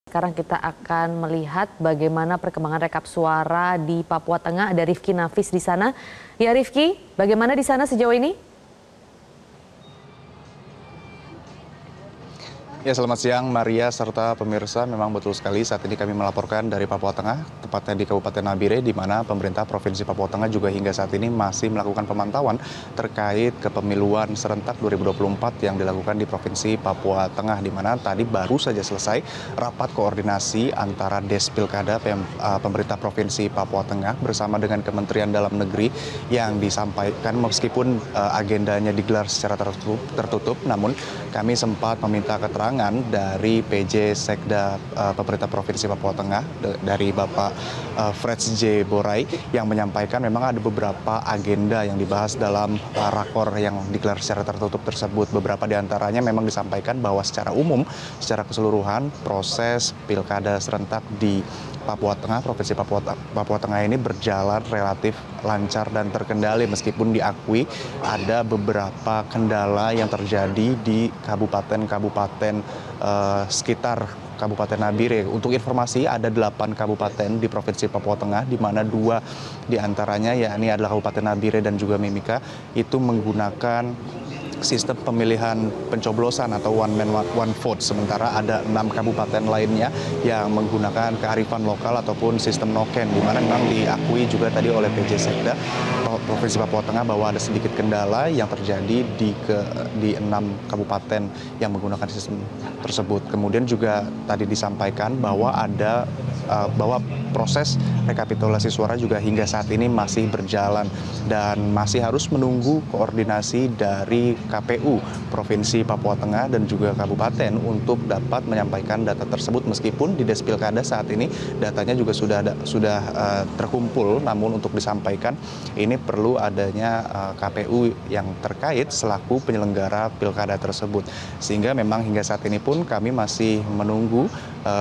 Sekarang kita akan melihat bagaimana perkembangan rekap suara di Papua Tengah. Ada Rifki Nafis di sana. Ya Rifki, bagaimana di sana sejauh ini? Ya, selamat siang Maria serta pemirsa. Memang betul sekali saat ini kami melaporkan dari Papua Tengah, tepatnya di Kabupaten Nabire, di mana pemerintah Provinsi Papua Tengah juga hingga saat ini masih melakukan pemantauan terkait kepemiluan serentak 2024 yang dilakukan di Provinsi Papua Tengah, di mana tadi baru saja selesai rapat koordinasi antara Des Pilkada pemerintah Provinsi Papua Tengah bersama dengan Kementerian Dalam Negeri yang disampaikan meskipun agendanya digelar secara tertutup, namun kami sempat meminta keterangan dari PJ Sekda pemerintah Provinsi Papua Tengah dari Bapak Freds J. Borai yang menyampaikan memang ada beberapa agenda yang dibahas dalam rakor yang digelar secara tertutup tersebut. Beberapa diantaranya memang disampaikan bahwa secara umum, secara keseluruhan proses pilkada serentak di Papua Tengah, Provinsi Papua Tengah ini berjalan relatif lancar dan terkendali meskipun diakui ada beberapa kendala yang terjadi di kabupaten-kabupaten sekitar Kabupaten Nabire. Untuk informasi, ada 8 kabupaten di Provinsi Papua Tengah, di mana 2 diantaranya yakni adalah Kabupaten Nabire dan juga Mimika, itu menggunakan sistem pemilihan pencoblosan atau one man one vote, sementara ada 6 kabupaten lainnya yang menggunakan kearifan lokal ataupun sistem noken, di mana memang diakui juga tadi oleh PJ Sekda Provinsi Papua Tengah bahwa ada sedikit kendala yang terjadi di 6 kabupaten yang menggunakan sistem tersebut. Kemudian juga tadi disampaikan bahwa bahwa proses rekapitulasi suara juga hingga saat ini masih berjalan dan masih harus menunggu koordinasi dari KPU Provinsi Papua Tengah dan juga kabupaten untuk dapat menyampaikan data tersebut, meskipun di Des Pilkada saat ini datanya juga sudah terkumpul, namun untuk disampaikan ini perlu adanya KPU yang terkait selaku penyelenggara pilkada tersebut, sehingga memang hingga saat ini pun kami masih menunggu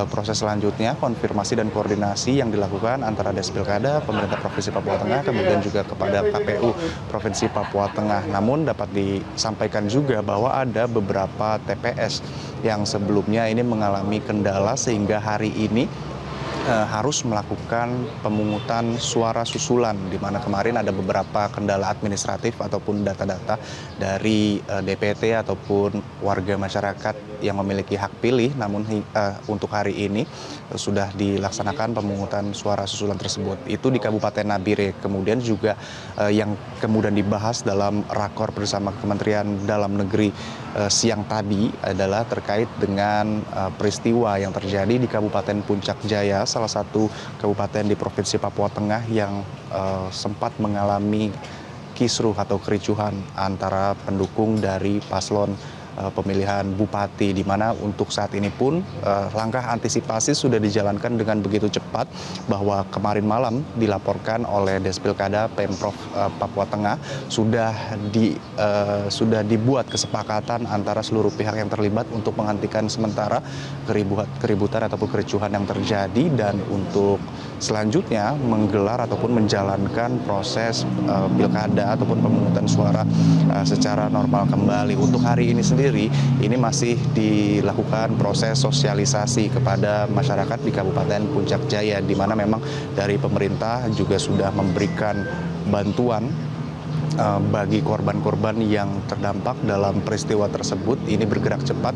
proses selanjutnya, konfirmasi dan koordinasi yang dilakukan antara Des Pilkada, pemerintah Provinsi Papua Tengah, kemudian juga kepada KPU Provinsi Papua Tengah. Namun dapat disampaikan juga bahwa ada beberapa TPS yang sebelumnya ini mengalami kendala sehingga hari ini harus melakukan pemungutan suara susulan, di mana kemarin ada beberapa kendala administratif ataupun data-data dari DPT ataupun warga masyarakat yang memiliki hak pilih, namun untuk hari ini sudah dilaksanakan pemungutan suara susulan tersebut. Itu di Kabupaten Nabire. Kemudian juga yang kemudian dibahas dalam rakor bersama Kementerian Dalam Negeri siang tadi adalah terkait dengan peristiwa yang terjadi di Kabupaten Puncak Jaya, salah satu kabupaten di Provinsi Papua Tengah yang sempat mengalami kisruh atau kericuhan antara pendukung dari paslon pemilihan bupati, di mana untuk saat ini pun langkah antisipasi sudah dijalankan dengan begitu cepat, bahwa kemarin malam dilaporkan oleh Des Pilkada Pemprov Papua Tengah sudah dibuat kesepakatan antara seluruh pihak yang terlibat untuk menghentikan sementara keributan ataupun kericuhan yang terjadi, dan untuk selanjutnya menggelar ataupun menjalankan proses pilkada ataupun pemungutan suara secara normal kembali. Untuk hari ini sendiri, ini masih dilakukan proses sosialisasi kepada masyarakat di Kabupaten Puncak Jaya, di mana memang dari pemerintah juga sudah memberikan bantuan bagi korban-korban yang terdampak dalam peristiwa tersebut. Ini bergerak cepat.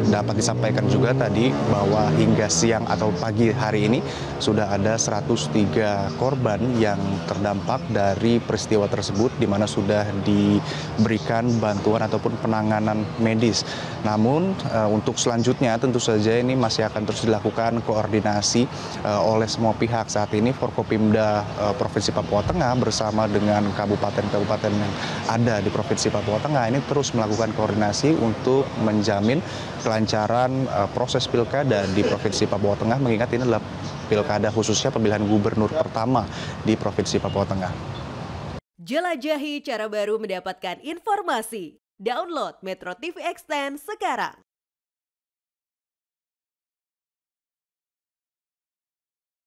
Dapat disampaikan juga tadi bahwa hingga siang atau pagi hari ini sudah ada 103 korban yang terdampak dari peristiwa tersebut, di mana sudah diberikan bantuan ataupun penanganan medis. Namun untuk selanjutnya tentu saja ini masih akan terus dilakukan koordinasi oleh semua pihak. Saat ini Forkopimda Provinsi Papua Tengah bersama dengan kabupaten-kabupaten yang ada di Provinsi Papua Tengah ini terus melakukan koordinasi untuk menjamin kelancaran proses pilkada di Provinsi Papua Tengah, mengingat ini adalah pilkada khususnya pemilihan gubernur pertama di Provinsi Papua Tengah. Jelajahi cara baru mendapatkan informasi. Download Metro TV Extend sekarang.